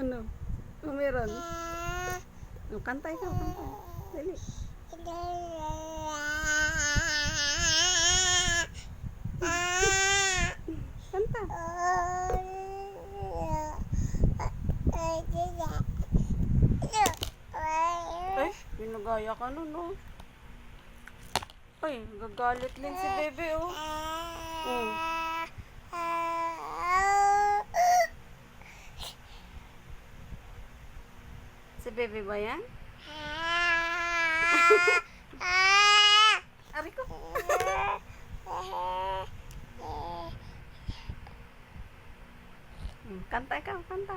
Ano? Ano meron? Kanta ikaw, kanta. Dali. Kanta. Ay, ginagaya ka nun, no? Ay, gagalit din si bebe, oh. Oh. Si bebe ba yan? Ari ko. Kanta ikaw, kanta.